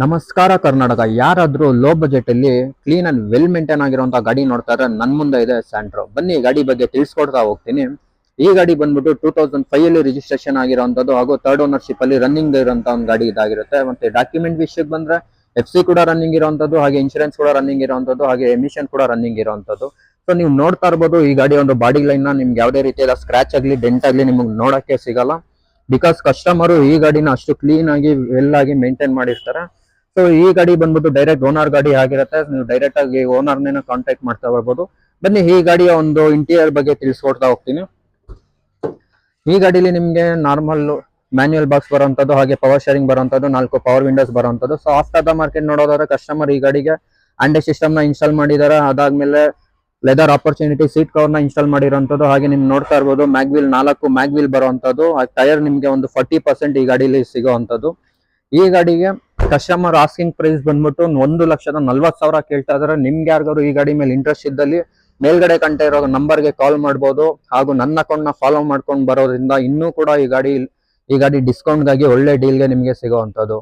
ನಮಸ್ಕಾರ ಕರ್ನಾಟಕ. ಯಾರಾದ್ರೂ low budget ಅಲ್ಲಿ ಕ್ಲೀನ್ ಅಂಡ್ ವೆಲ್ ಮೇಂಟೈನ್ ಆಗಿರುವಂತಹ ಗಾಡಿ ನೋಡ್ತಾ ಇದ್ರೆ ನನ್ ಮುಂದೆ ಇದೆ ಸ್ಯಾಂಟ್ರೋ. ಬನ್ನಿ ಈ ಗಾಡಿ ಬಗ್ಗೆ ತಿಳಿಸ್ಕೊಡ್ತಾ ಹೋಗ್ತೀನಿ. ಈ ಗಾಡಿ ಬಂದ್ಬಿಟ್ಟು 2005 ಅಲ್ಲಿ ರಿಜಿಸ್ಟ್ರೇಷನ್ ಆಗಿರುವಂತದ್ದು ಹಾಗೂ ಥರ್ಡ್ ಓನರ್ಶಿಪ್ ಅಲ್ಲಿ ರನ್ನಿಂಗ್ ಇರುವಂತ ಒಂದು ಗಾಡಿ ಇದಾಗಿರುತ್ತೆ. ಮತ್ತೆ ಡಾಕ್ಯುಮೆಂಟ್ ವಿಷಯಕ್ಕೆ ಬಂದ್ರೆ FC ಕೂಡ ರನ್ನಿಂಗ್ ಇರುವಂತದ್ದು, ಹಾಗೆ ಇನ್ಶೂರೆನ್ಸ್ ಕೂಡ ರನ್ನಿಂಗ್ ಇರುವಂತದ್ದು, ಹಾಗೆ ಎಮಿಷನ್ ಕೂಡ ರನ್ನಿಂಗ್ ಇರುವಂತದ್ದು. ಸೊ ನೀವು ನೋಡ್ತಾ ಇರ್ಬೋದು ಈ ಗಾಡಿ ಒಂದು ಬಾಡಿ ಲೈನ್ ನ ನಿಮ್ಗೆ ಯಾವುದೇ ರೀತಿಯಾದ ಸ್ಕ್ರಾಚ್ ಆಗ್ಲಿ ಡೆಂಟ್ ಆಗ್ಲಿ ನಿಮ್ಗೆ ನೋಡಕ್ಕೆ ಸಿಗಲ್ಲ. ಬಿಕಾಸ್ ಕಸ್ಟಮರ್ ಈ ಗಾಡಿನ ಅಷ್ಟು ಕ್ಲೀನ್ ಆಗಿ ವೆಲ್ ಆಗಿ ಮೇಂಟೈನ್ ಮಾಡಿರ್ತಾರೆ. ಸೊ ಈ ಗಾಡಿ ಬಂದ್ಬಿಟ್ಟು ಡೈರೆಕ್ಟ್ ಓನರ್ ಗಾಡಿ ಆಗಿರುತ್ತೆ. ನೀವು ಡೈರೆಕ್ಟ್ ಆಗಿ ಓನರ್ನ ಕಾಂಟ್ಯಾಕ್ಟ್ ಮಾಡ್ತಾ ಬರ್ಬೋದು. ಬನ್ನಿ ಈ ಗಾಡಿಯ ಒಂದು ಇಂಟೀರಿಯರ್ ಬಗ್ಗೆ ತಿಳಿಸ್ಕೊಡ್ತಾ ಹೋಗ್ತೀನಿ. ಈ ಗಾಡಿಲಿ ನಿಮ್ಗೆ ನಾರ್ಮಲ್ ಮ್ಯಾನ್ಯುಯಲ್ ಬಾಕ್ಸ್ ಬರುವಂತದ್ದು, ಹಾಗೆ ಪವರ್ ಶೇರಿಂಗ್ ಬರುವಂತದ್ದು, 4 ಪವರ್ ವಿಂಡೋಸ್ ಬರುವಂತದ್ದು. ಸೊ ಆಫ್ಟರ್ ದ ಮಾರ್ಕೆಟ್ ನೋಡೋದಾದ್ರೆ ಕಸ್ಟಮರ್ ಈ ಗಾಡಿಗೆ ಆಂಡೆ ಸಿಸ್ಟಮ್ ನ ಇನ್ಸ್ಟಾಲ್ ಮಾಡಿದಾರೆ. ಅದಾದ್ಮೇಲೆ ಲೆದರ್ ಆಪರ್ಚುನಿಟಿ ಸೀಟ್ ಕವರ್ ನ ಇನ್ಸ್ಟಾಲ್ ಮಾಡಿರುವಂತದ್ದು. ಹಾಗೆ ನಿಮ್ಗೆ ನೋಡ್ತಾ ಇರ್ಬೋದು ಮ್ಯಾಗ್ವಿಲ್ 4 ಮ್ಯಾಗ್ವಿಲ್ ಬರುವಂತದ್ದು. ಟೈರ್ ನಿಮ್ಗೆ ಒಂದು 40% ಈ ಗಾಡಿಲಿ ಸಿಗುವಂತದ್ದು. ಈ ಗಾಡಿಗೆ ಕಸ್ಟಮರ್ ಆಸ್ಕಿಂಗ್ ಪ್ರೈಸ್ ಬಂದ್ಬಿಟ್ಟು 1,40,000 ಕೇಳ್ತಾ ಇದಾರೆ. ನಿಮ್ಗೆ ಯಾರಿಗಾದ್ರು ಈ ಗಾಡಿ ಮೇಲೆ ಇಂಟ್ರೆಸ್ಟ್ ಇದ್ದಲ್ಲಿ ಮೇಲ್ಗಡೆ ಕಂಟ ಇರೋ ನಂಬರ್ಗೆ ಕಾಲ್ ಮಾಡ್ಬೋದು. ಹಾಗೂ ನನ್ನ ಅಕೌಂಟ್ ನ ಫಾಲೋ ಮಾಡ್ಕೊಂಡು ಬರೋದ್ರಿಂದ ಇನ್ನೂ ಕೂಡ ಈ ಗಾಡಿ ಡಿಸ್ಕೌಂಟ್ ಗಾಗಿ ಒಳ್ಳೆ ಡೀಲ್ಗೆ ನಿಮ್ಗೆ ಸಿಗುವಂತದ್ದು.